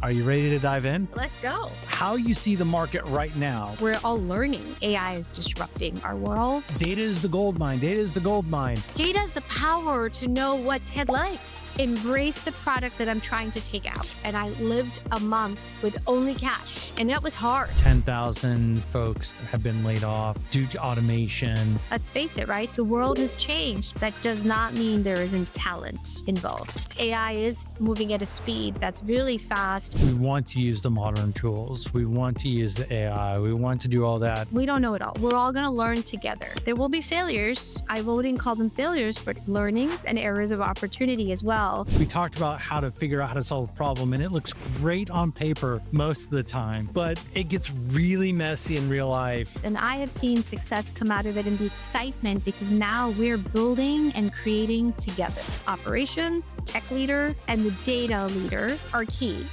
Are you ready to dive in? Let's go. How you see the market right now. We're all learning. AI is disrupting our world. Data is the gold mine. Data is the gold mine. Data has the power to know what Ted likes. Embrace the product that I'm trying to take out. And I lived a month with only cash, and that was hard. 10,000 folks have been laid off due to automation. Let's face it, right? The world has changed. That does not mean there isn't talent involved. AI is moving at a speed that's really fast. We want to use the modern tools. We want to use the AI. We want to do all that. We don't know it all. We're all going to learn together. There will be failures. I wouldn't call them failures, but learnings and areas of opportunity as well. We talked about how to figure out how to solve a problem, and it looks great on paper most of the time, but it gets really messy in real life. And I have seen success come out of it and the excitement because now we're building and creating together. Operations, tech leader, and the data leader are key.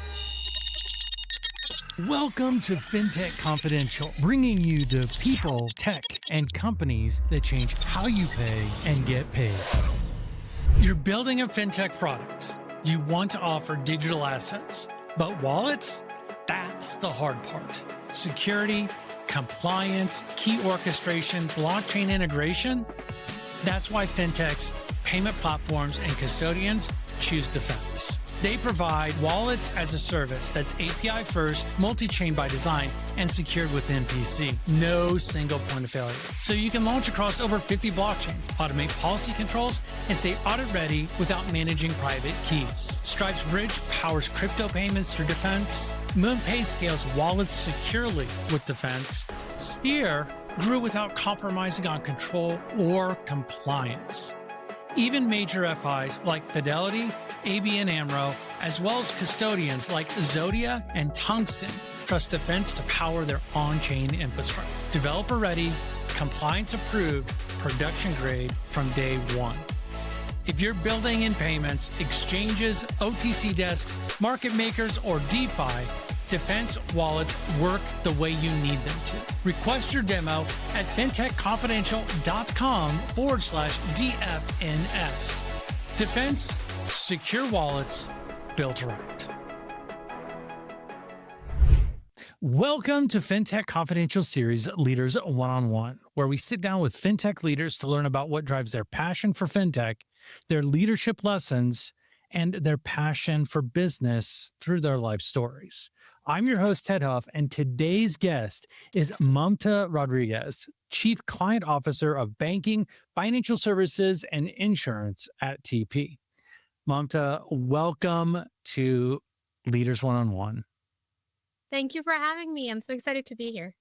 Welcome to Fintech Confidential, bringing you the people, tech, and companies that change how you pay and get paid. You're building a fintech product. You want to offer digital assets, but wallets? That's the hard part. Security, compliance, key orchestration, blockchain integration? That's why fintechs, payment platforms, and custodians choose Defense. They provide wallets as a service that's API first, multi-chain by design, and secured within PC. No single point of failure. So you can launch across over 50 blockchains, automate policy controls, and stay audit ready without managing private keys. Stripe's Bridge powers crypto payments through Defense. MoonPay scales wallets securely with Defense. Sphere grew without compromising on control or compliance. Even major FIs like Fidelity, ABN AMRO, as well as custodians like Zodia and Tungsten trust Defense to power their on-chain infrastructure. Developer ready, compliance approved, production grade from day one. If you're building in payments, exchanges, OTC desks, market makers, or DeFi, Defense wallets work the way you need them to. Request your demo at fintechconfidential.com/DFNS. Defense, secure wallets built right. Welcome to Fintech Confidential series Leaders One-on-One, where we sit down with fintech leaders to learn about what drives their passion for fintech, their leadership lessons, and their passion for business through their life stories. I'm your host, Ted Huff, and today's guest is Mamta Rodrigues, Chief Client Officer of Banking, Financial Services, and Insurance at TP. Mamta, welcome to Leaders One-on-One. Thank you for having me. I'm so excited to be here.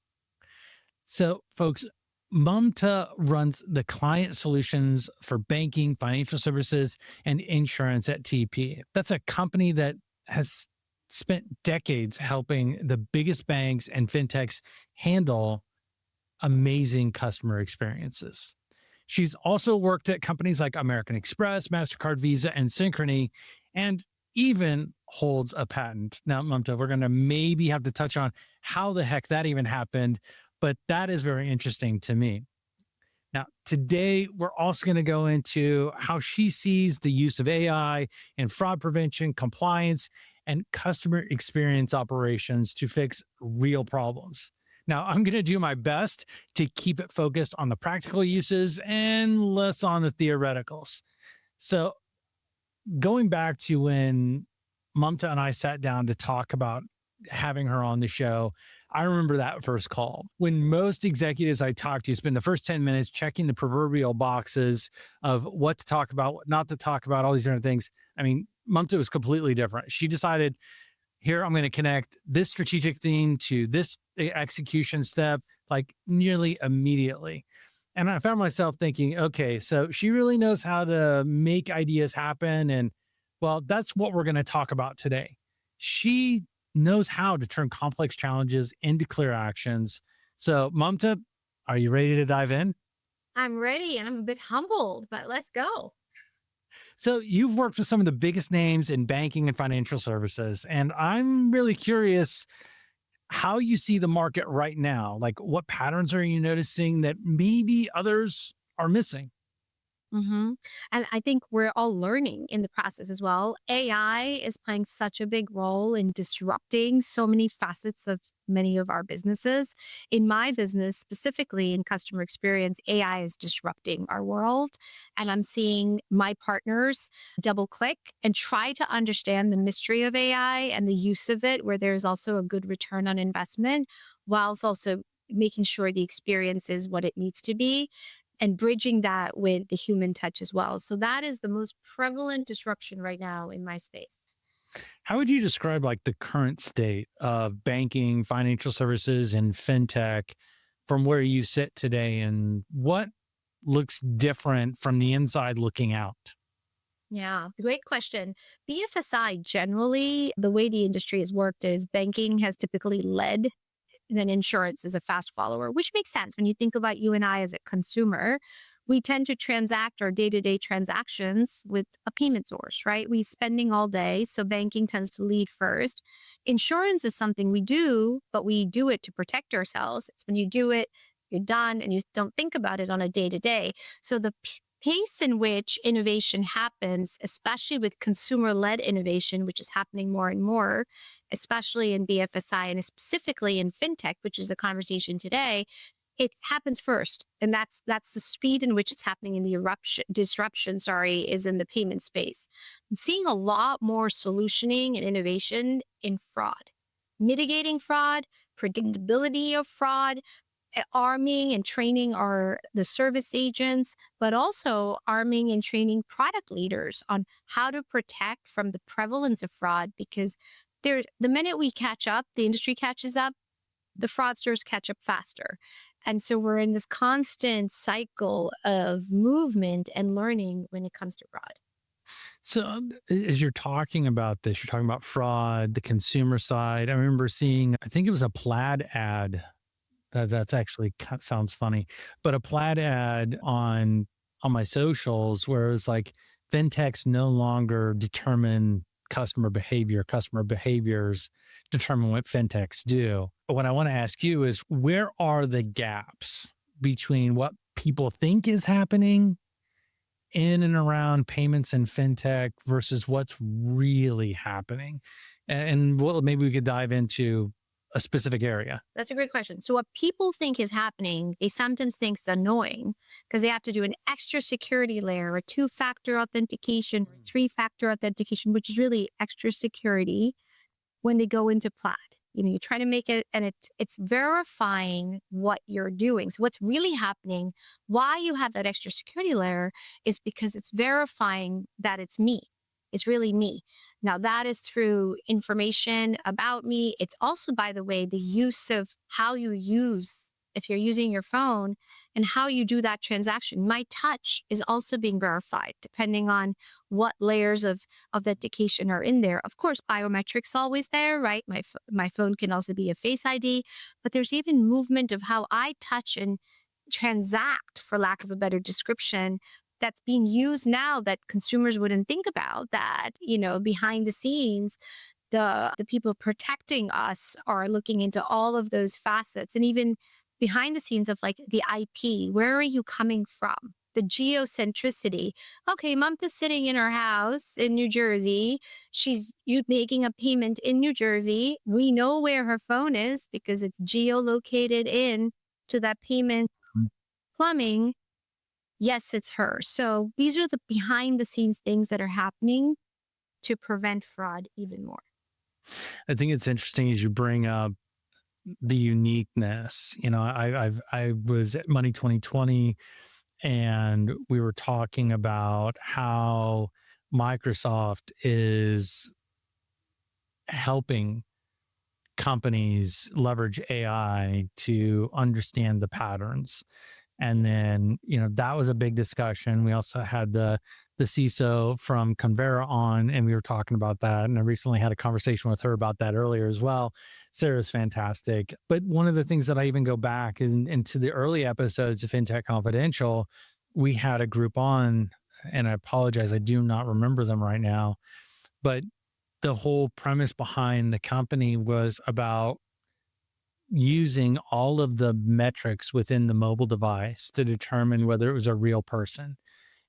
So, folks, Mamta runs the client solutions for banking, financial services, and insurance at TP. That's a company that has spent decades helping the biggest banks and fintechs handle amazing customer experiences. She's also worked at companies like American Express, MasterCard, Visa, and Synchrony, and even holds a patent. Now, Mamta, we're going to maybe have to touch on how the heck that even happened, but that is very interesting to me. Now, today, we're also going to go into how she sees the use of AI in fraud prevention, compliance, and customer experience operations to fix real problems. Now, I'm going to do my best to keep it focused on the practical uses and less on the theoreticals. So going back to when Mamta and I sat down to talk about having her on the show, I remember that first call. When most executives I talk to spend the first 10 minutes checking the proverbial boxes of what to talk about, what not to talk about, all these different things. I mean, Mamta was completely different. She decided, here, I'm going to connect this strategic theme to this execution step, like nearly immediately. And I found myself thinking, okay, so she really knows how to make ideas happen. And well, that's what we're going to talk about today. She knows how to turn complex challenges into clear actions. So Mamta, are you ready to dive in? I'm ready, and I'm a bit humbled, but let's go. So you've worked with some of the biggest names in banking and financial services, and I'm really curious how you see the market right now. Like, what patterns are you noticing that maybe others are missing? hmm And I think we're all learning in the process as well. AI is playing such a big role in disrupting so many facets of many of our businesses. In my business, specifically in customer experience, AI is disrupting our world. And I'm seeing my partners double click and try to understand the mystery of AI and the use of it, where there's also a good return on investment, whilst also making sure the experience is what it needs to be and bridging that with the human touch as well. So that is the most prevalent disruption right now in my space. How would you describe like the current state of banking, financial services, and fintech from where you sit today, and what looks different from the inside looking out? Yeah, great question. BFSI generally, the way the industry has worked is banking has typically led, and then insurance is a fast follower, which makes sense when you think about you and I as a consumer. We tend to transact our day-to-day transactions with a payment source, right? We spending all day, so banking tends to lead first. Insurance is something we do, but we do it to protect ourselves. It's when you do it, you're done, and you don't think about it on a day-to-day. So the pace in which innovation happens, especially with consumer-led innovation, which is happening more and more, especially in BFSI and specifically in fintech, which is the conversation today, it happens first. And that's the speed in which it's happening in the disruption, is in the payment space. I'm seeing a lot more solutioning and innovation in fraud, mitigating fraud, predictability of fraud, arming and training the service agents, but also arming and training product leaders on how to protect from the prevalence of fraud, because the minute we catch up, the industry catches up, the fraudsters catch up faster. And so we're in this constant cycle of movement and learning when it comes to fraud. So, as you're talking about this, you're talking about fraud, the consumer side. I remember seeing, I think it was a Plaid ad. That's actually sounds funny, but a Plaid ad on my socials where it was like fintechs no longer determine customer behavior. Customer behaviors determine what fintechs do. But what I want to ask you is, where are the gaps between what people think is happening in and around payments and fintech versus what's really happening? And well, maybe we could dive into a specific area. That's a great question. So what people think is happening, they sometimes think is annoying because they have to do an extra security layer, a two-factor authentication, or three-factor authentication, which is really extra security when they go into Plaid. You try to make it, and it's verifying what you're doing. So what's really happening, why you have that extra security layer, is because it's verifying that it's me. It's really me. Now, that is through information about me. It's also, by the way, the use of how you use, if you're using your phone, and how you do that transaction. My touch is also being verified, depending on what layers of authentication are in there. Of course, biometrics always there, right? My phone can also be a Face ID, but there's even movement of how I touch and transact, for lack of a better description, that's being used now that consumers wouldn't think about. That, behind the scenes, the people protecting us are looking into all of those facets, and even behind the scenes of like the IP. Where are you coming from? The geocentricity. Okay, Mamta's sitting in her house in New Jersey. She's making a payment in New Jersey. We know where her phone is because it's geolocated in to that payment plumbing. Yes, it's her. So these are the behind the scenes things that are happening to prevent fraud even more. I think it's interesting as you bring up the uniqueness. I was at Money 2020 and we were talking about how Microsoft is helping companies leverage AI to understand the patterns. And then, that was a big discussion. We also had the CISO from Convera on, and we were talking about that. And I recently had a conversation with her about that earlier as well. Sarah's fantastic. But one of the things that I even go back into the early episodes of Fintech Confidential, we had a group on, and I apologize, I do not remember them right now. But the whole premise behind the company was about using all of the metrics within the mobile device to determine whether it was a real person.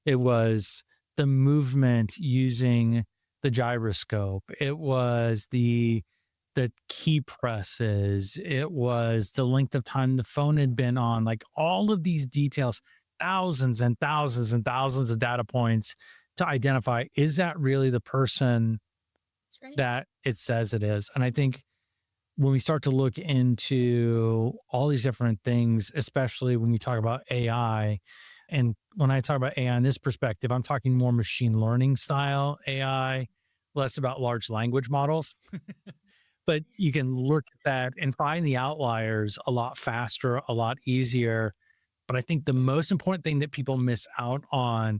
It was the movement using the gyroscope. It was the key presses. It was the length of time the phone had been on, like all of these details, thousands and thousands and thousands of data points to identify, is that really the person That's right. that it says it is? And I think when we start to look into all these different things, especially when we talk about AI, and when I talk about AI in this perspective, I'm talking more machine learning style AI, less about large language models. But you can look at that and find the outliers a lot faster, a lot easier. But I think the most important thing that people miss out on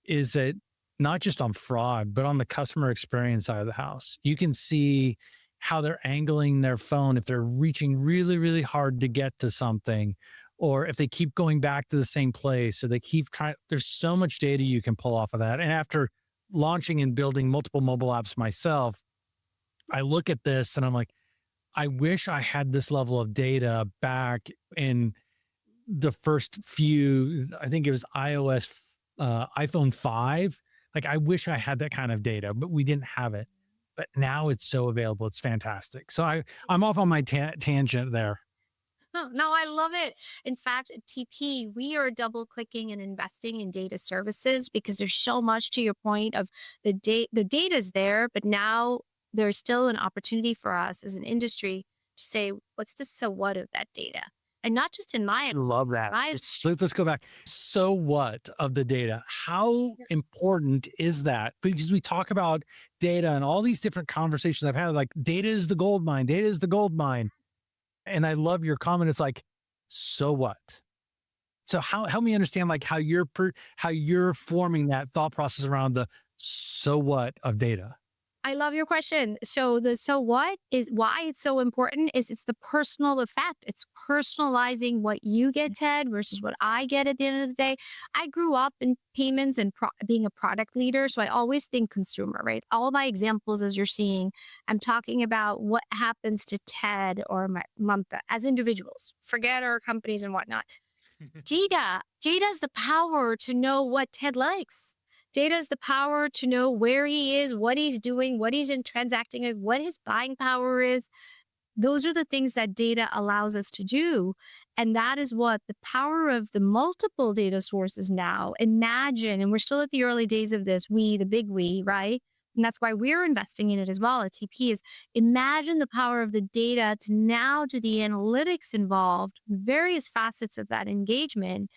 is that not just on fraud, but on the customer experience side of the house. You can see how they're angling their phone if they're reaching really, really hard to get to something, or if they keep going back to the same place, or they keep trying. There's so much data you can pull off of that. And after launching and building multiple mobile apps myself, I look at this and I'm like, I wish I had this level of data back in the first few, I think it was iPhone 5. Like, I wish I had that kind of data, but we didn't have it. But now it's so available. It's fantastic. So I'm off on my tangent there. Oh, no, I love it. In fact, at TP, we are double clicking and investing in data services because there's so much, to your point, of the data is there, but now there's still an opportunity for us as an industry to say, what's the so what of that data? And not just in I my, love that. my Let's go back. So what of the data? How important is that? Because we talk about data and all these different conversations I've had, like data is the gold mine, data is the gold mine. And I love your comment. It's like, so what? So help me understand like how you're forming that thought process around the so what of data. I love your question. So the so what is why it's so important is it's the personal effect. It's personalizing what you get, Ted, versus what I get at the end of the day. I grew up in payments and being a product leader. So I always think consumer, right? All my examples, as you're seeing, I'm talking about what happens to Ted or Mamta as individuals. Forget our companies and whatnot. Data is the power to know what Ted likes. Data is the power to know where he is, what he's doing, what he's in transacting with, what his buying power is. Those are the things that data allows us to do. And that is what the power of the multiple data sources now. Imagine, and we're still at the early days of this, the big we, right? And that's why we're investing in it as well at TP is imagine the power of the data to now do the analytics involved, various facets of that engagement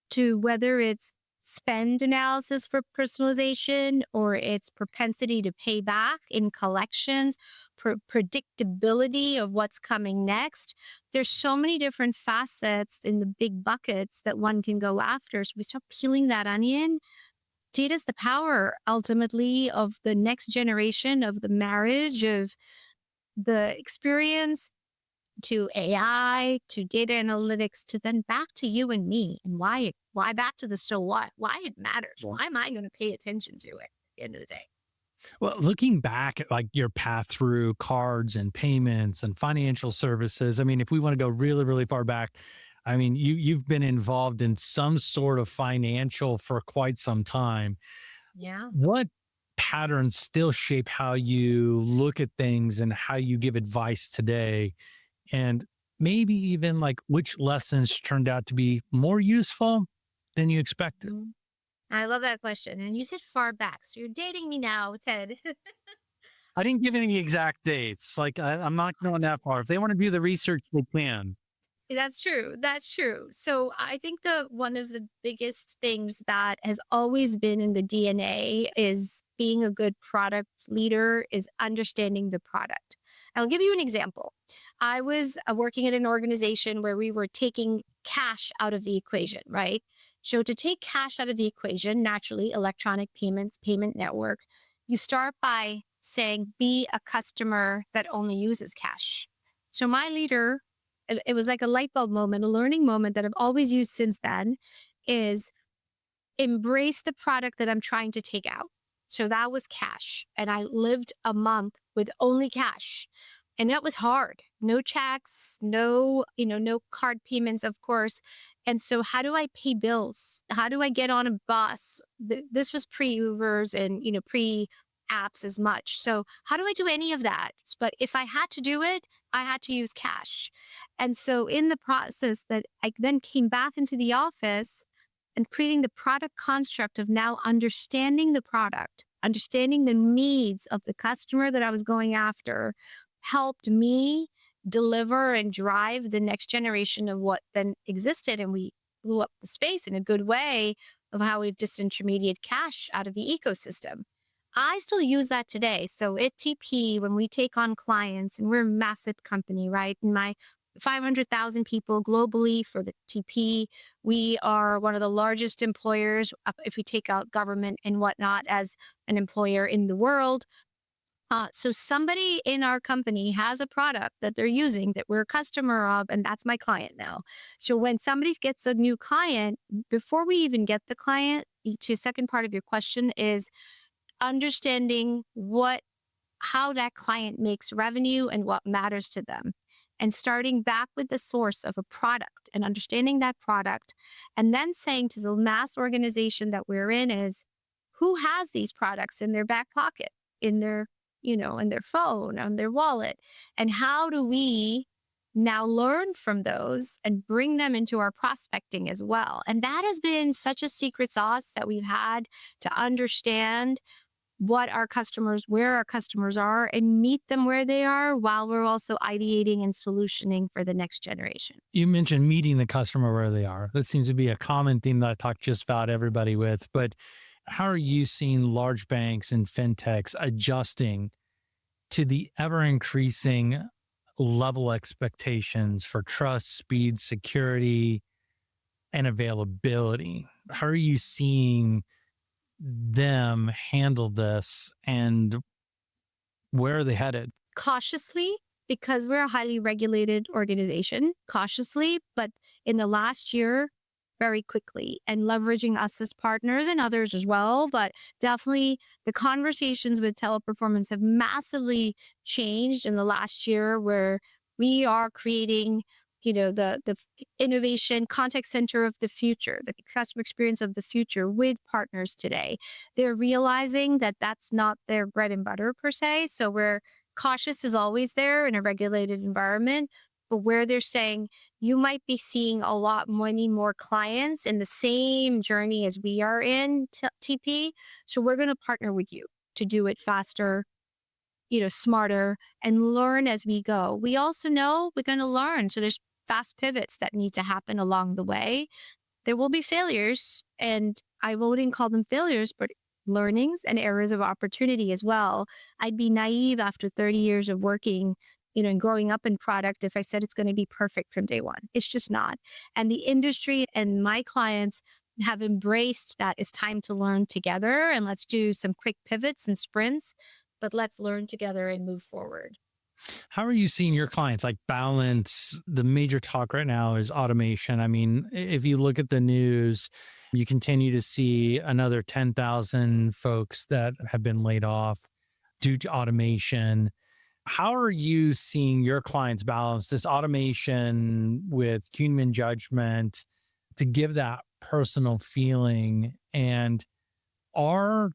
to whether it's spend analysis for personalization or its propensity to pay back in collections, predictability of what's coming next. There's so many different facets in the big buckets that one can go after. So we start peeling that onion. Data's the power ultimately of the next generation of the marriage of the experience to AI, to data analytics, to then back to you and me and why back to the so what, why it matters. Why am I going to pay attention to it at the end of the day? Well, looking back at like your path through cards and payments and financial services, I mean, if we want to go really, really far back, I mean, you've been involved in some sort of financial for quite some time. Yeah. What patterns still shape how you look at things and how you give advice today? And maybe even like which lessons turned out to be more useful than you expected? I love that question. And you said far back. So you're dating me now, Ted. I didn't give any exact dates. Like I'm not going that far. If they want to do the research, they can. That's true. That's true. So I think one of the biggest things that has always been in the DNA is being a good product leader is understanding the product. I'll give you an example. I was working at an organization where we were taking cash out of the equation, right? So to take cash out of the equation, naturally, electronic payments, payment network, you start by saying, be a customer that only uses cash. So my leader, it was like a light bulb moment, a learning moment that I've always used since then, is embrace the product that I'm trying to take out. So that was cash. And I lived a month with only cash. And that was hard. No checks, no card payments, of course. And so how do I pay bills? How do I get on a bus? This was pre-Ubers and, pre-apps as much. So how do I do any of that? But if I had to do it, I had to use cash. And so in the process that I then came back into the office and creating the product construct of now understanding the product, understanding the needs of the customer that I was going after, helped me deliver and drive the next generation of what then existed. And we blew up the space in a good way of how we've disintermediated cash out of the ecosystem. I still use that today. So at TP, when we take on clients, and we're a massive company, right? And my 500,000 people globally for the TP, we are one of the largest employers, if we take out government and whatnot, as an employer in the world. So somebody in our company has a product that they're using that we're a customer of, and that's my client now. So when somebody gets a new client, before we even get the client, to the second part of your question is understanding how that client makes revenue and what matters to them. And starting back with the source of a product and understanding that product, and then saying to the mass organization that we're in is, who has these products in their back pocket, in their in their phone, on their wallet, and how do we now learn from those and bring them into our prospecting as well? And that has been such a secret sauce that we've had to understand where our customers are, and meet them where they are while we're also ideating and solutioning for the next generation. You mentioned meeting the customer where they are. That seems to be a common theme that I talk just about everybody with. But how are you seeing large banks and fintechs adjusting to the ever increasing level expectations for trust, speed, security, and availability? How are you seeing them handle this, and where are they headed? Cautiously, because we're a highly regulated organization, cautiously, but in the last year, very quickly, and leveraging us as partners and others as well. But definitely the conversations with Teleperformance have massively changed in the last year, where we are creating, the innovation contact center of the future, the customer experience of the future with partners today. They're realizing that that's not their bread and butter per se. So we're cautious is always there in a regulated environment, but where they're saying, you might be seeing many more clients in the same journey as we are in TP. So we're going to partner with you to do it faster, smarter, and learn as we go. We also know we're going to learn. So there's fast pivots that need to happen along the way. There will be failures, and I wouldn't call them failures, but learnings and areas of opportunity as well. I'd be naive after 30 years of working and growing up in product if I said it's going to be perfect from day one. It's just not. And the industry and my clients have embraced that it's time to learn together, and let's do some quick pivots and sprints, but let's learn together and move forward. How are you seeing your clients balance? The major talk right now is automation. I mean, if you look at the news, you continue to see another 10,000 folks that have been laid off due to automation. How are you seeing your clients balance this automation with human judgment to give that personal feeling? And are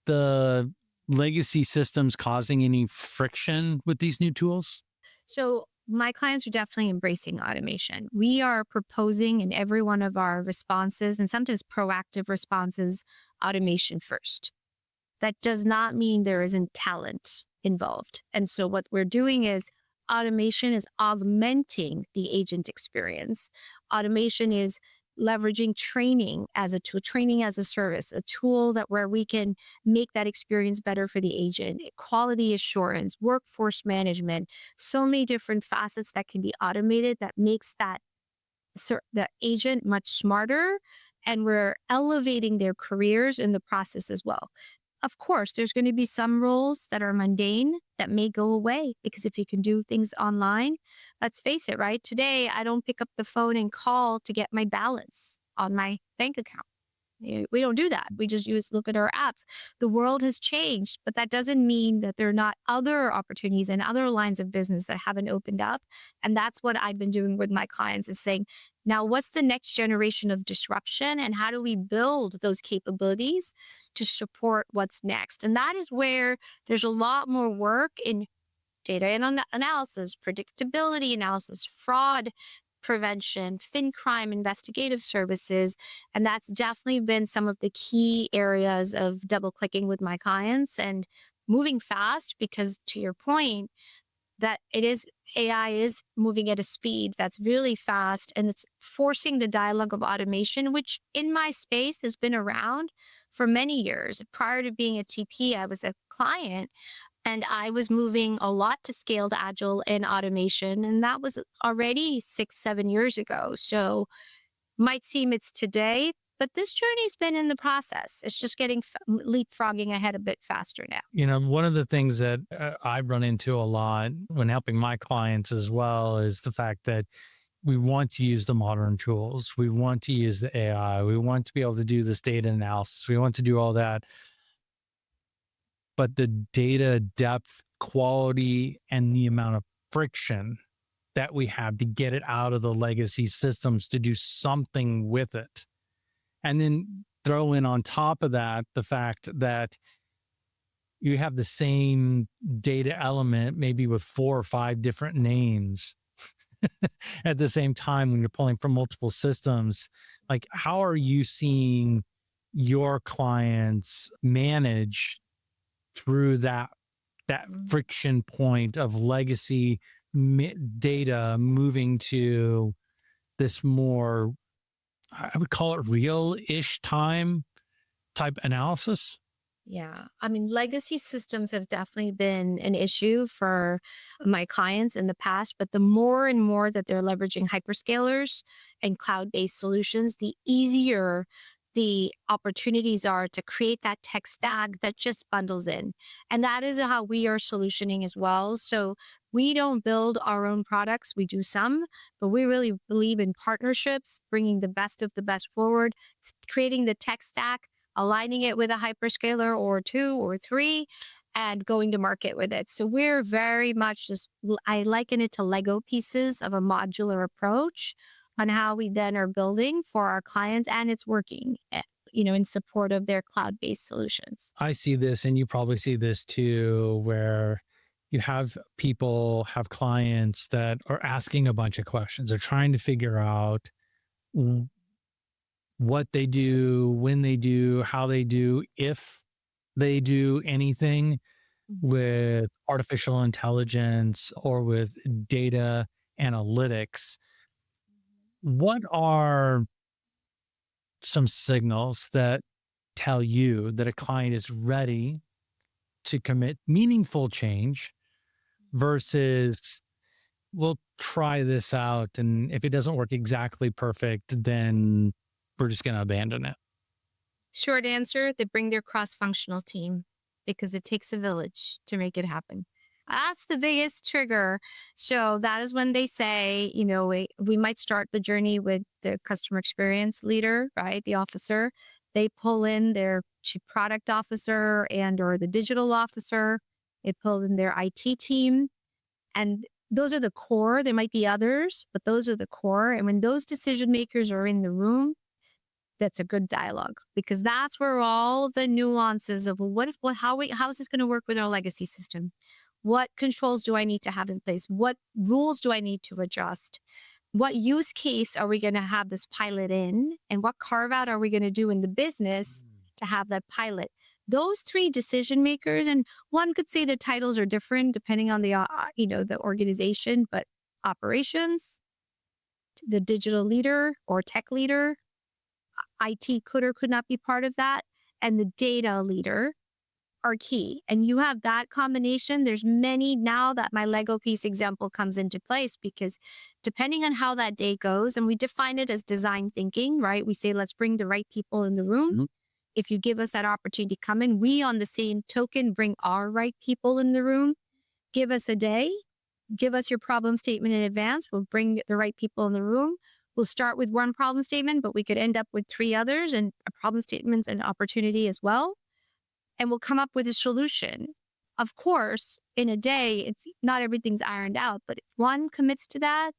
the legacy systems causing any friction with these new tools? So my clients are definitely embracing automation. We are proposing in every one of our responses, and sometimes proactive responses, automation first. That does not mean there isn't talent involved. And so what we're doing is automation is augmenting the agent experience. Automation is leveraging training as a tool, training as a service, a tool where we can make that experience better for the agent, quality assurance, workforce management, so many different facets that can be automated that makes the agent much smarter, and we're elevating their careers in the process as well. Of course, there's going to be some roles that are mundane that may go away, because if you can do things online, let's face it, right? Today, I don't pick up the phone and call to get my balance on my bank account. We don't do that. We just look at our apps. The world has changed, but that doesn't mean that there are not other opportunities and other lines of business that haven't opened up. And that's what I've been doing with my clients, is saying, Now, what's the next generation of disruption and how do we build those capabilities to support what's next? And that is where there's a lot more work in data and analysis, predictability analysis, fraud prevention, fin crime investigative services. And that's definitely been some of the key areas of double clicking with my clients and moving fast because to your point, that it is AI is moving at a speed that's really fast and it's forcing the dialogue of automation, which in my space has been around for many years. Prior to being a TP, I was a client and I was moving a lot to scaled agile and automation. And that was already 6, 7 years ago. So might seem it's today, but this journey's been in the process. It's just getting leapfrogging ahead a bit faster now. One of the things that I run into a lot when helping my clients as well is the fact that we want to use the modern tools. We want to use the AI. We want to be able to do this data analysis. We want to do all that. But the data depth, quality, and the amount of friction that we have to get it out of the legacy systems to do something with it. And then throw in on top of that, the fact that you have the same data element, maybe with 4 or 5 different names at the same time when you're pulling from multiple systems. Like, how are you seeing your clients manage through that friction point of legacy data moving to this more, I would call it real-ish time type analysis? Yeah. I mean, legacy systems have definitely been an issue for my clients in the past, but the more and more that they're leveraging hyperscalers and cloud-based solutions, the easier the opportunities are to create that tech stack that just bundles in. And that is how we are solutioning as well. So we don't build our own products. We do some, but we really believe in partnerships, bringing the best of the best forward, creating the tech stack, aligning it with a hyperscaler or 2 or 3, and going to market with it. So we're very much I liken it to Lego pieces of a modular approach on how we then are building for our clients, and it's working, in support of their cloud-based solutions. I see this, and you probably see this too, where you have clients that are asking a bunch of questions. They're trying to figure out what they do, when they do, how they do, if they do anything with artificial intelligence or with data analytics. What are some signals that tell you that a client is ready to commit meaningful change versus we'll try this out, and if it doesn't work exactly perfect, then we're just going to abandon it? Short answer, they bring their cross-functional team because it takes a village to make it happen. That's the biggest trigger. So that is when they say, we might start the journey with the customer experience leader, right? The officer. They pull in their chief product officer or the digital officer. They pull in their IT team. And those are the core. There might be others, but those are the core. And when those decision makers are in the room, that's a good dialogue because that's where all the nuances of how is this going to work with our legacy system? What controls do I need to have in place? What rules do I need to adjust? What use case are we going to have this pilot in? And what carve out are we going to do in the business to have that pilot? Those 3 decision makers, and one could say the titles are different depending on the organization, but operations, the digital leader or tech leader, IT could or could not be part of that, and the data leader are key. And you have that combination. There's many now that my Lego piece example comes into place because depending on how that day goes, and we define it as design thinking, right? We say, let's bring the right people in the room. Mm-hmm. If you give us that opportunity to come in, we on the same token, bring our right people in the room. Give us a day, give us your problem statement in advance. We'll bring the right people in the room. We'll start with one problem statement, but we could end up with 3 others and problem statements and opportunity as well. And we'll come up with a solution. Of course, in a day, it's not everything's ironed out, but if one commits to that,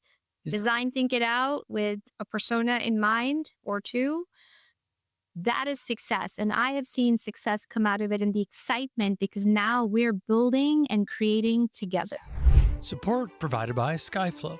design think it out with a persona in mind or two. That is success. And I have seen success come out of it and the excitement because now we're building and creating together. Support provided by Skyflow.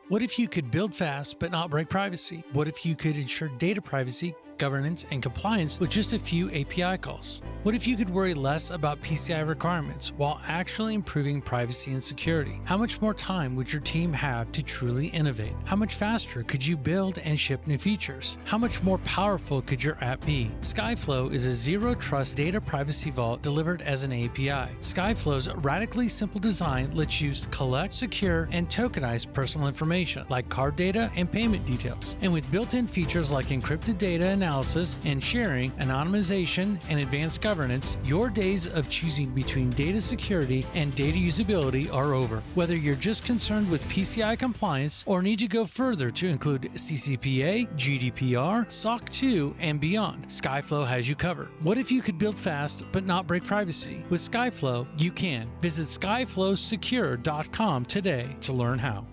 What if you could build fast but not break privacy? What if you could ensure data privacy, governance, and compliance with just a few API calls? What if you could worry less about PCI requirements while actually improving privacy and security? How much more time would your team have to truly innovate? How much faster could you build and ship new features? How much more powerful could your app be? Skyflow is a zero-trust data privacy vault delivered as an API. Skyflow's radically simple design lets you collect, secure, and tokenize personal information like card data and payment details. And with built-in features like encrypted data analysis and sharing, anonymization, and advanced governance, your days of choosing between data security and data usability are over. Whether you're just concerned with PCI compliance or need to go further to include CCPA, GDPR, SOC 2, and beyond, Skyflow has you covered. What if you could build fast but not break privacy? With Skyflow, you can. Visit skyflowsecure.com today to learn how.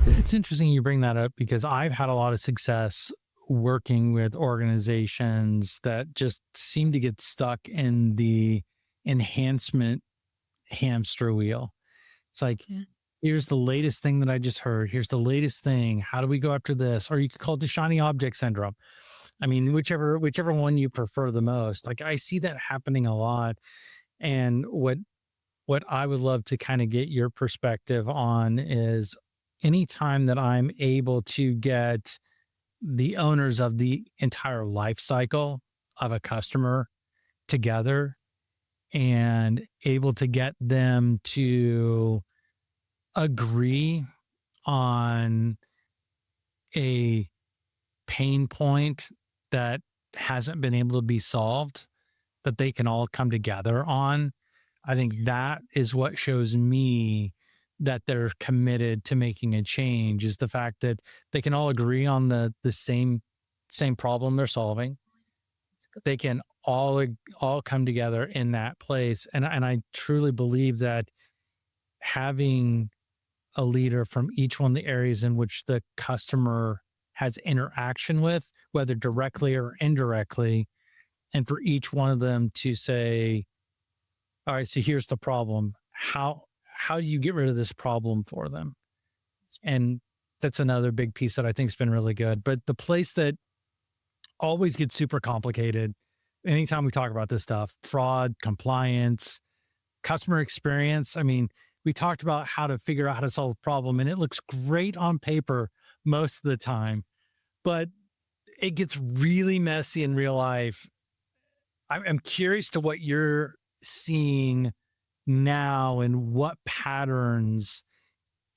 It's interesting you bring that up because I've had a lot of success working with organizations that just seem to get stuck in the enhancement hamster wheel. It's like, here's the latest thing that I just heard. Here's the latest thing. How do we go after this? Or you could call it the shiny object syndrome. I mean, whichever one you prefer the most. Like I see that happening a lot. And what I would love to kind of get your perspective on is anytime that I'm able to get the owners of the entire life cycle of a customer together and able to get them to agree on a pain point that hasn't been able to be solved, that they can all come together on. I think that is what shows me that they're committed to making a change, is the fact that they can all agree on the same problem they're solving. They can all come together in that place. And I truly believe that having a leader from each one of the areas in which the customer has interaction with, whether directly or indirectly, and for each one of them to say, all right, so here's the problem. How do you get rid of this problem for them? And that's another big piece that I think has been really good. But the place that always gets super complicated anytime we talk about this stuff, fraud, compliance, customer experience. I mean, we talked about how to figure out how to solve a problem, and it looks great on paper most of the time, but it gets really messy in real life. I'm curious to what you're seeing now and what patterns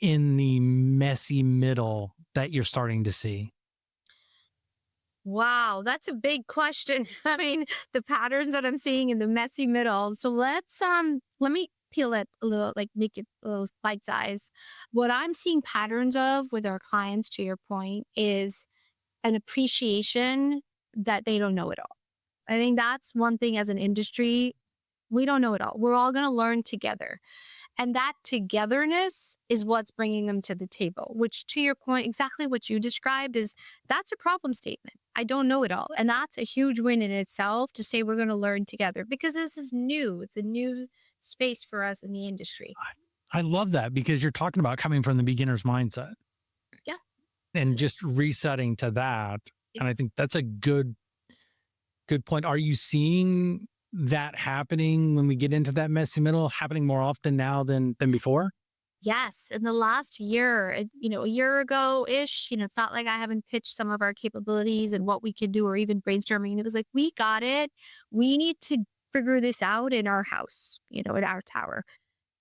in the messy middle that you're starting to see. Wow, that's a big question. I mean, the patterns that I'm seeing in the messy middle. So let me peel it a little, like make it a little bite size. What I'm seeing patterns of with our clients, to your point, is an appreciation that they don't know it all. I think that's one thing as an industry. We don't know it all. We're all going to learn together. And that togetherness is what's bringing them to the table, which, to your point, exactly what you described is that's a problem statement. I don't know it all. And that's a huge win in itself to say we're going to learn together because this is new. It's a new space for us in the industry. I love that because you're talking about coming from the beginner's mindset. Yeah. And just resetting to that. And I think that's a good point. Are you seeing that happening when we get into that messy middle, happening more often now than before? Yes. In the last year, a year ago-ish, it's not like I haven't pitched some of our capabilities and what we could do or even brainstorming. And it was like, we got it. We need to figure this out in our house, in our tower.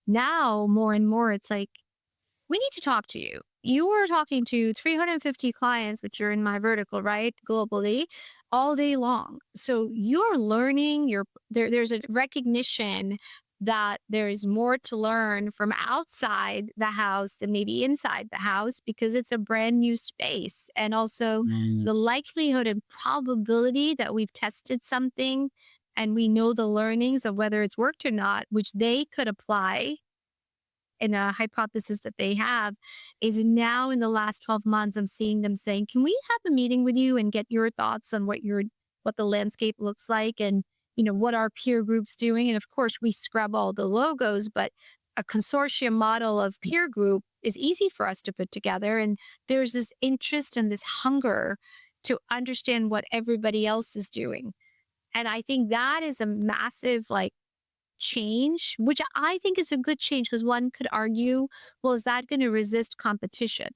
Now, more and more, it's like, we need to talk to you. You are talking to 350 clients, which are in my vertical, right? Globally, all day long. So you're learning, there's a recognition that there is more to learn from outside the house than maybe inside the house because it's a brand new space. And also the likelihood and probability that we've tested something and we know the learnings of whether it's worked or not, which they could apply in a hypothesis that they have is now in the last 12 months, I'm seeing them saying, can we have a meeting with you and get your thoughts on what the landscape looks like and, what our peer group's doing? And of course, we scrub all the logos, but a consortium model of peer group is easy for us to put together. And there's this interest and this hunger to understand what everybody else is doing. And I think that is a massive change, which I think is a good change because one could argue, well, is that going to resist competition?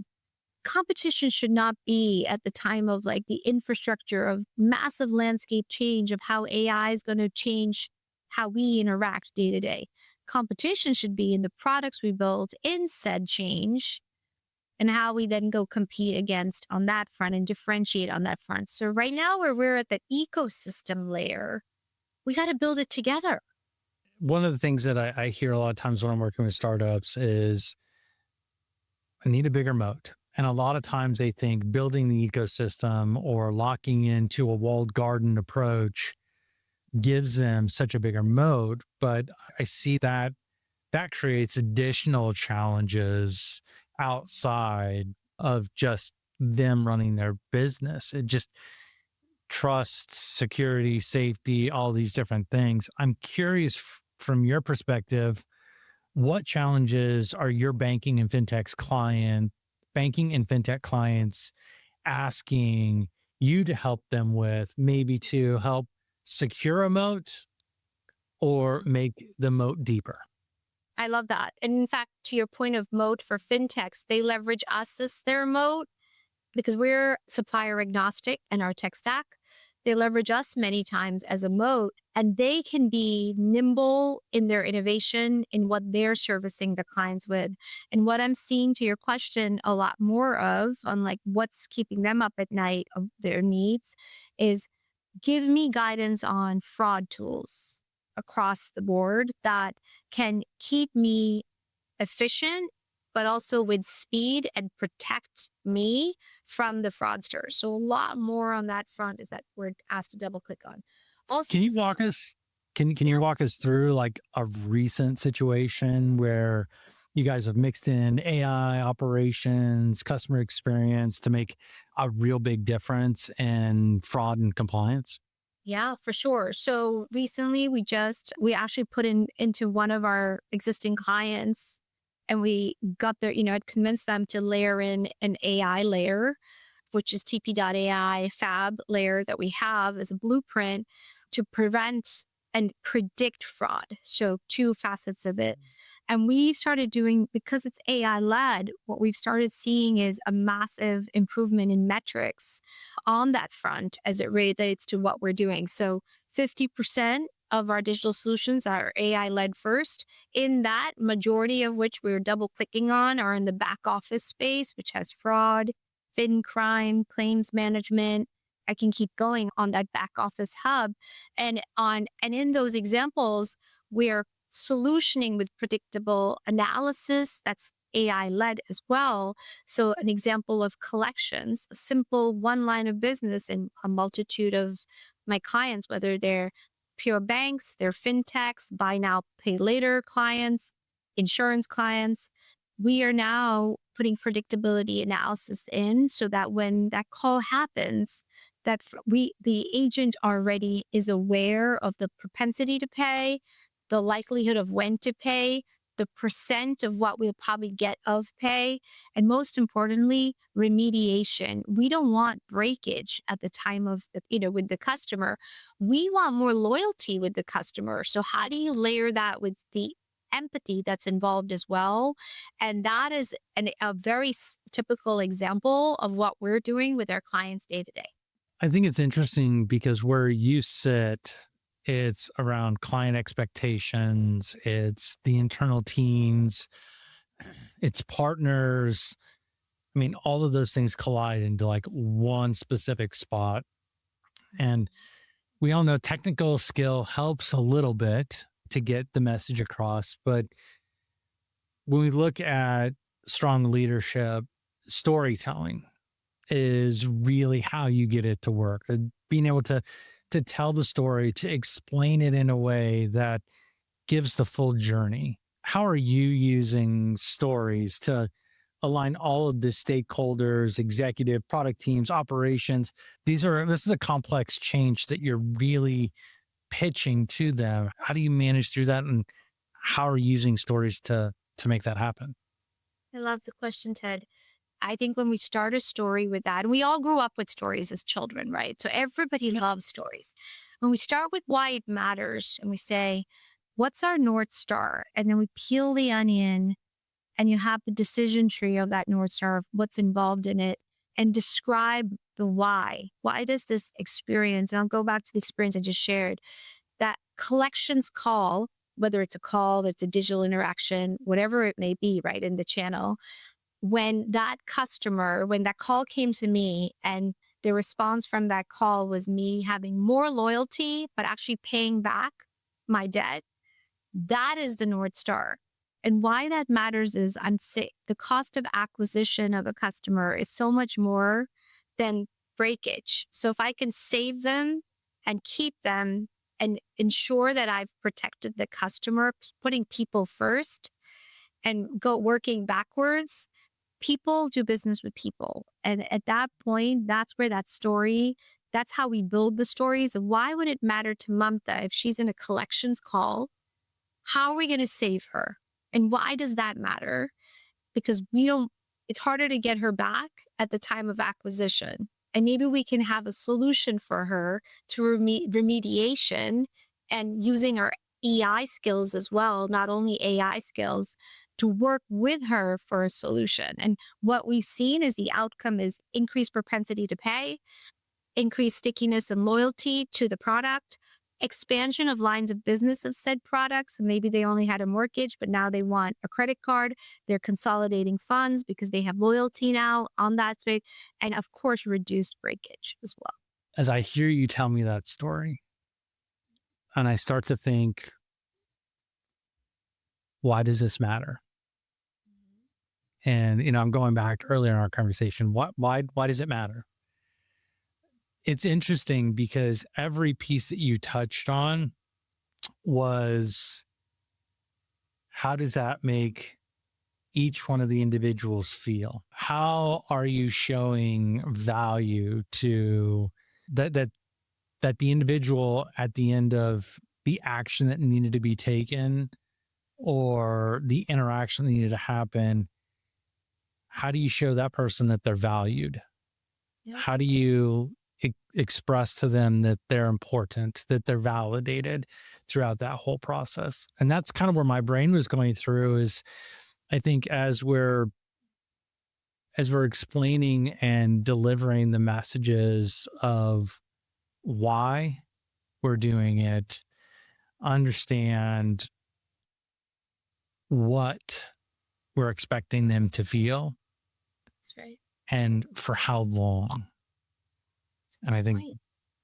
Competition should not be at the time of the infrastructure of massive landscape change of how AI is going to change how we interact day to day. Competition should be in the products we build in said change and how we then go compete against on that front and differentiate on that front. So right now where we're at the ecosystem layer, we got to build it together. One of the things that I hear a lot of times when I'm working with startups is I need a bigger moat. And a lot of times they think building the ecosystem or locking into a walled garden approach gives them such a bigger moat. But I see that creates additional challenges outside of just them running their business. It just trust, security, safety, all these different things. I'm curious from your perspective, what challenges are your banking and fintech clients asking you to help them with, maybe to help secure a moat or make the moat deeper? I love that. And in fact, to your point of moat for fintechs, they leverage us as their moat because we're supplier agnostic in our tech stack. They leverage us many times as a moat, and they can be nimble in their innovation in what they're servicing the clients with. And what I'm seeing, to your question, a lot more of on what's keeping them up at night of their needs is give me guidance on fraud tools across the board that can keep me efficient, but also with speed and protect me from the fraudsters. So a lot more on that front is that we're asked to double click on. Also, can you walk us through a recent situation where you guys have mixed in AI operations, customer experience to make a real big difference in fraud and compliance? Yeah, for sure. So recently we actually put into one of our existing clients and we got I'd convinced them to layer in an AI layer, which is TP.ai fab layer that we have as a blueprint to prevent and predict fraud. So two facets of it. And we've started doing, because it's AI led, what we've started seeing is a massive improvement in metrics on that front as it relates to what we're doing. So 50% of our digital solutions are AI led first. In that, majority of which we're double clicking on are in the back office space, which has fraud, fin crime, claims management. I can keep going on that back office hub. And in those examples, we're solutioning with predictable analysis that's AI led as well. So an example of collections, a simple one line of business in a multitude of my clients, whether they're pure banks, they're fintechs, buy now, pay later clients, insurance clients. We are now putting predictability analysis in so that when that call happens, that the agent already is aware of the propensity to pay, the likelihood of when to pay, the percent of what we'll probably get of pay, and most importantly, remediation. We don't want breakage at the time of, with the customer. We want more loyalty with the customer. So how do you layer that with the empathy that's involved as well? And that is a very typical example of what we're doing with our clients day to day. I think it's interesting because where you sit, it's around client expectations, it's the internal teams, it's partners. I mean, all of those things collide into one specific spot. And we all know technical skill helps a little bit to get the message across. But when we look at strong leadership, storytelling is really how you get it to work. Being able to tell the story, to explain it in a way that gives the full journey. how are you using stories to align all of the stakeholders, executive, product teams, operations? This is a complex change that you're really pitching to them. How do you manage through that, and how are you using stories to make that happen? I love the question, Ted. I think when we start a story with that, and we all grew up with stories as children, right? So everybody loves stories. When we start with why it matters and we say, what's our North Star? And then we peel the onion and you have the decision tree of that North Star, of what's involved in it, and describe the why. Why does this experience, and I'll go back to the experience I just shared, that collections call, whether it's a call, it's a digital interaction, whatever it may be, right, in the channel, when that customer, when that call came to me and the response from that call was me having more loyalty, but actually paying back my debt, that is the North Star. And why that matters is the cost of acquisition of a customer is so much more than breakage. So if I can save them and keep them and ensure that I've protected the customer, putting people first and go working backwards, people do business with people. And at that point, that's where that story, that's how we build the stories. Why would it matter to Mamta if she's in a collections call? How are we going to save her? And why does that matter? Because it's harder to get her back at the time of acquisition. And maybe we can have a solution for her through remediation and using our EI skills as well, not only AI skills, to work with her for a solution. And what we've seen is the outcome is increased propensity to pay, increased stickiness and loyalty to the product, expansion of lines of business of said products. So maybe they only had a mortgage, but now they want a credit card. They're consolidating funds because they have loyalty now on that space. And of course, reduced breakage as well. As I hear you tell me that story, and I start to think, why does this matter? And, I'm going back to earlier in our conversation. Why does it matter? It's interesting because every piece that you touched on was, how does that make each one of the individuals feel? How are you showing value to that the individual at the end of the action that needed to be taken or the interaction that needed to happen? How do you show that person that they're valued? Yep. How do you express to them that they're important, that they're validated throughout that whole process? And that's kind of where my brain was going through is, I think as we're explaining and delivering the messages of why we're doing it, understand what we're expecting them to feel. That's right. And for how long. And I think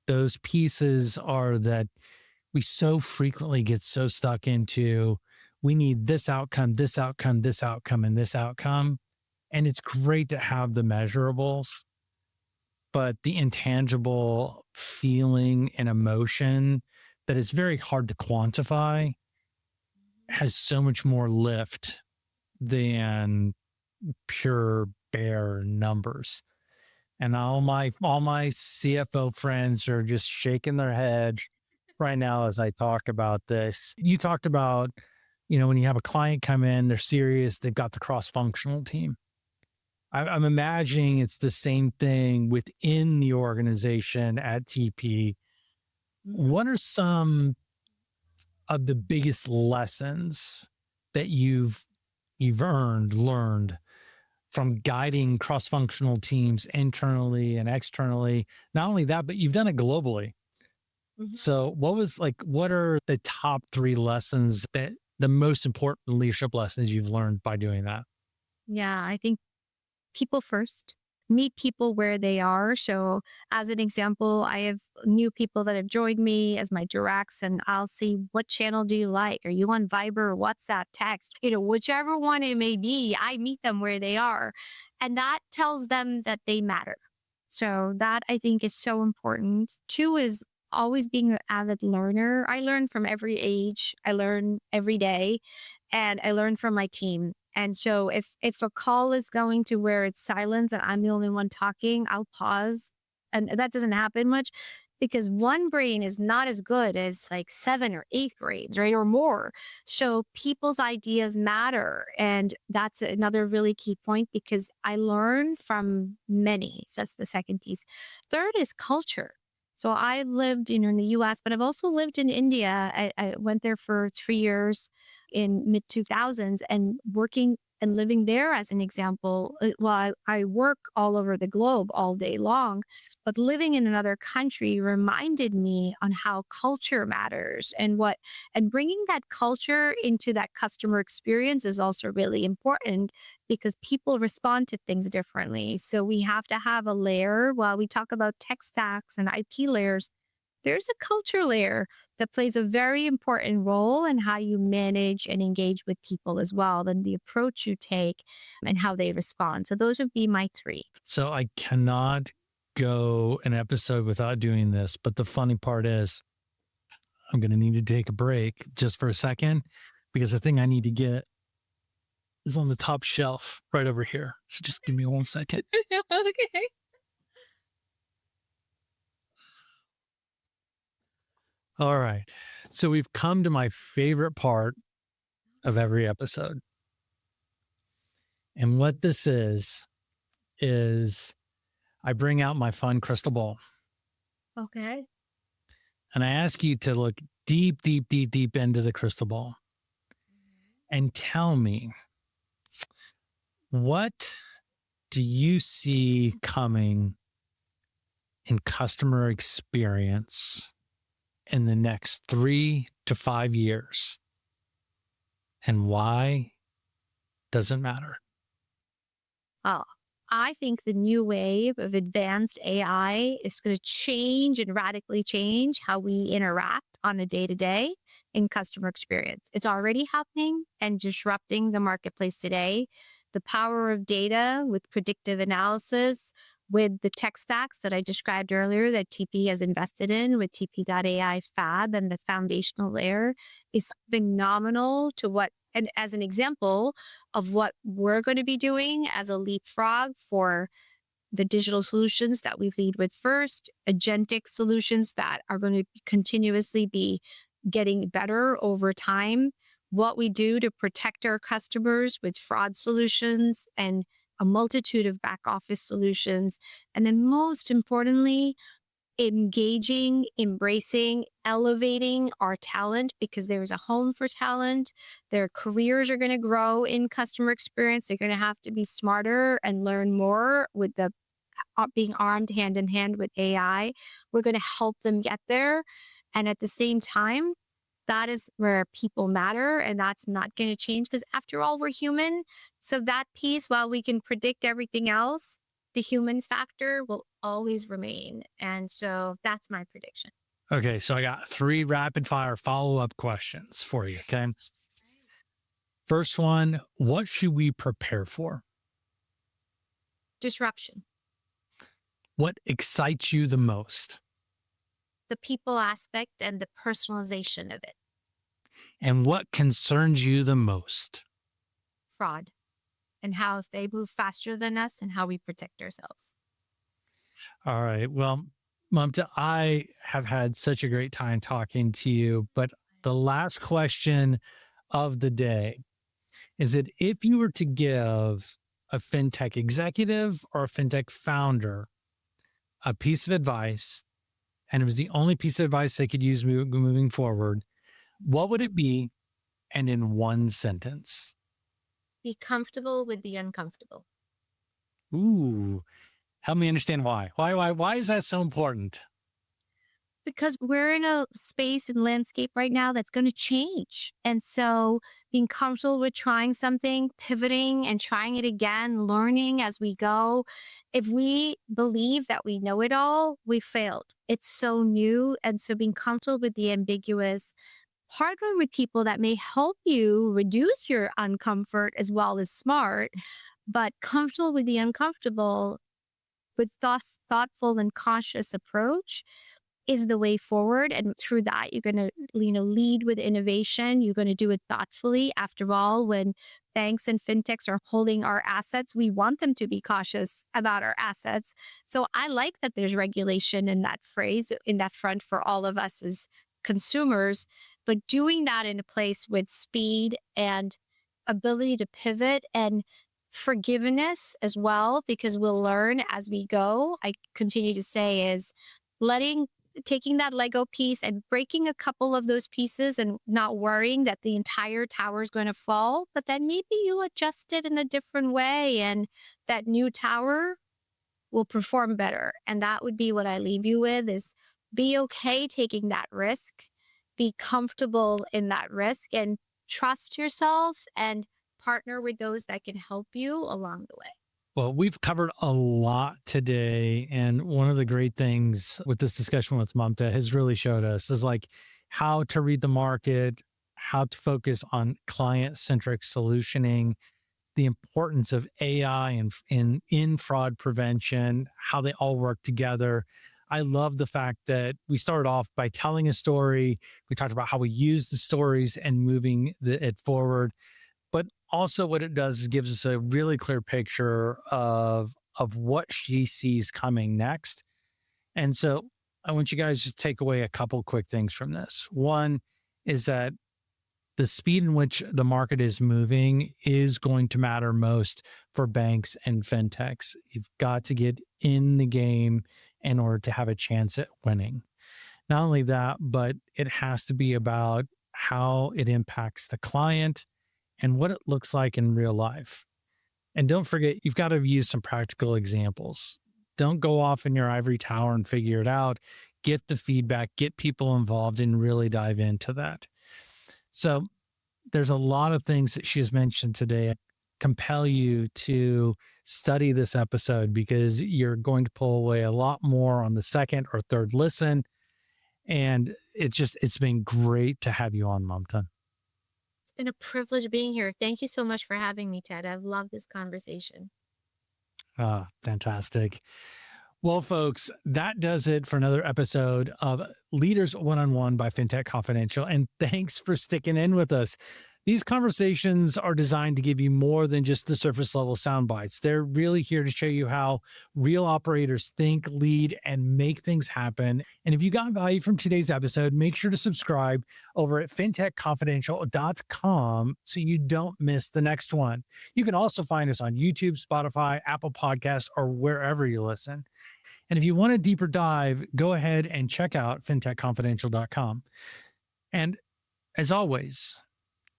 those pieces are that we so frequently get so stuck into, we need this outcome, this outcome, this outcome, and this outcome. And it's great to have the measurables, but the intangible feeling and emotion that is very hard to quantify has so much more lift than pure bare numbers. And all my CFO friends are just shaking their head right now as I talk about this. You talked about, when you have a client come in, they're serious, they've got the cross-functional team. I'm imagining it's the same thing within the organization at TP. What are some of the biggest lessons that you've learned from guiding cross-functional teams internally and externally? Not only that, but you've done it globally. Mm-hmm. So what are the top 3 lessons, that the most important leadership lessons you've learned by doing that? Yeah, I think people first. Meet people where they are. So as an example, I have new people that have joined me as my directs, and I'll see, what channel do you like? Are you on Viber, WhatsApp, text? Whichever one it may be, I meet them where they are. And that tells them that they matter. So that I think is so important. 2 is always being an avid learner. I learn from every age. I learn every day. and I learn from my team. And so if a call is going to where it's silence and I'm the only one talking, I'll pause. And that doesn't happen much because one brain is not as good as like 7 or 8 brains, right? Or more. So people's ideas matter. And that's another really key point because I learn from many. So that's the second piece. Third is culture. So I lived, in the US, but I've also lived in India. I went there for 3 years in mid 2000s and working and living there as an example. Well, I work all over the globe all day long, but living in another country reminded me on how culture matters and bringing that culture into that customer experience is also really important because people respond to things differently. So we have to have a layer while we talk about tech stacks and IP layers. There's a culture layer that plays a very important role in how you manage and engage with people as well, and the approach you take and how they respond. So those would be my three. So I cannot go an episode without doing this. But the funny part is I'm going to need to take a break just for a second because the thing I need to get is on the top shelf right over here. So just give me 1 second. Okay. All right. So we've come to my favorite part of every episode. And what this is I bring out my fun crystal ball Okay. and I ask you to look deep, deep, deep, deep into the crystal ball and tell me, what do you see coming in customer experience in the next 3 to 5 years? And why doesn't matter? Oh, I think the new wave of advanced AI is going to change and radically change how we interact on a day-to-day in customer experience. It's already happening and disrupting the marketplace today. The power of data with predictive analysis, with the tech stacks that I described earlier that TP has invested in with TP.ai Fab and the foundational layer is phenomenal to what, and as an example of what we're going to be doing as a leapfrog for the digital solutions that we lead with first, agentic solutions that are going to continuously be getting better over time, what we do to protect our customers with fraud solutions and a multitude of back office solutions. And then most importantly, engaging, embracing, elevating our talent because there's a home for talent. Their careers are going to grow in customer experience. They're going to have to be smarter and learn more with the being armed hand in hand with AI. We're going to help them get there. And at the same time, that is where people matter, and that's not going to change because after all, we're human. So that piece, while we can predict everything else, the human factor will always remain. And so that's my prediction. Okay, so I got 3 rapid fire follow-up questions for you, okay? First one, what should we prepare for? Disruption. What excites you the most? The people aspect and the personalization of it. And what concerns you the most? Fraud. And how if they move faster than us and how we protect ourselves. All right. Well, Mamta, I have had such a great time talking to you, but the last question of the day is that if you were to give a fintech executive or a fintech founder a piece of advice, and it was the only piece of advice they could use moving forward, what would it be? And in 1 sentence? Be comfortable with the uncomfortable. Ooh, help me understand why. Why is that so important? Because we're in a space and landscape right now that's going to change. And so being comfortable with trying something, pivoting and trying it again, learning as we go. If we believe that we know it all, we failed. It's so new. And so being comfortable with the ambiguous, partner with people that may help you reduce your uncomfort as well as smart, but comfortable with the uncomfortable with thoughtful and conscious approach is the way forward. And through that, you're going to, lead with innovation. You're going to do it thoughtfully. After all, when banks and fintechs are holding our assets, we want them to be cautious about our assets. So I like that there's regulation in that phrase, in that front for all of us as consumers, but doing that in a place with speed and ability to pivot and forgiveness as well, because we'll learn as we go. I continue to say is taking that Lego piece and breaking a couple of those pieces and not worrying that the entire tower is going to fall, but then maybe you adjust it in a different way and that new tower will perform better. And that would be what I leave you with is be okay taking that risk, be comfortable in that risk, and trust yourself and partner with those that can help you along the way. Well, we've covered a lot today. And one of the great things with this discussion with Mamta has really showed us is like how to read the market, how to focus on client-centric solutioning, the importance of AI and in fraud prevention, how they all work together. I love the fact that we started off by telling a story. We talked about how we use the stories and moving it forward. But also what it does is gives us a really clear picture of what she sees coming next. And so I want you guys to take away a couple quick things from this. One is that the speed in which the market is moving is going to matter most for banks and fintechs. You've got to get in the game in order to have a chance at winning. Not only that, but it has to be about how it impacts the client and what it looks like in real life. And don't forget, you've got to use some practical examples. Don't go off in your ivory tower and figure it out. Get the feedback, get people involved, and really dive into that. So there's a lot of things that she has mentioned today compel you to study this episode because you're going to pull away a lot more on the second or third listen. And it's been great to have you on, Mamta. It's been a privilege being here. Thank you so much for having me, Ted. I've loved this conversation. Fantastic. Well, folks, that does it for another episode of Leaders One-on-One by Fintech Confidential. And thanks for sticking in with us. These conversations are designed to give you more than just the surface level sound bites. They're really here to show you how real operators think, lead, and make things happen. And if you got value from today's episode, make sure to subscribe over at fintechconfidential.com so you don't miss the next one. You can also find us on YouTube, Spotify, Apple Podcasts, or wherever you listen. And if you want a deeper dive, go ahead and check out fintechconfidential.com. And as always,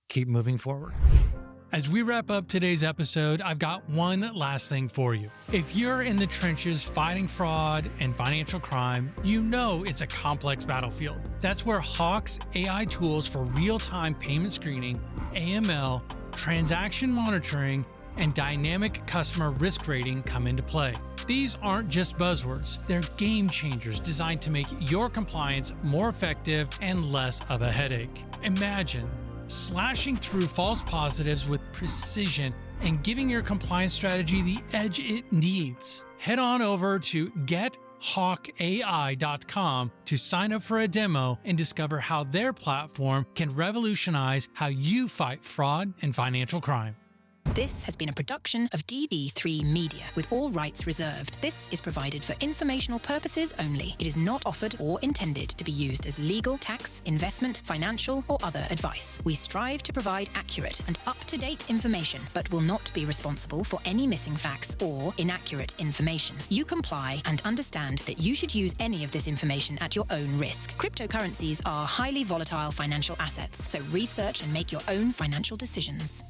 keep moving forward. As we wrap up today's episode, I've got one last thing for you. If you're in the trenches fighting fraud and financial crime, you know it's a complex battlefield. That's where Hawk's AI tools for real-time payment screening, AML, transaction monitoring, and dynamic customer risk rating come into play. These aren't just buzzwords. They're game changers designed to make your compliance more effective and less of a headache. Imagine slashing through false positives with precision and giving your compliance strategy the edge it needs. Head on over to gethawkai.com to sign up for a demo and discover how their platform can revolutionize how you fight fraud and financial crime. This has been a production of DD3 Media, with all rights reserved. This is provided for informational purposes only. It is not offered or intended to be used as legal, tax, investment, financial, or other advice. We strive to provide accurate and up-to-date information, but will not be responsible for any missing facts or inaccurate information. You comply and understand that you should use any of this information at your own risk. Cryptocurrencies are highly volatile financial assets, so research and make your own financial decisions.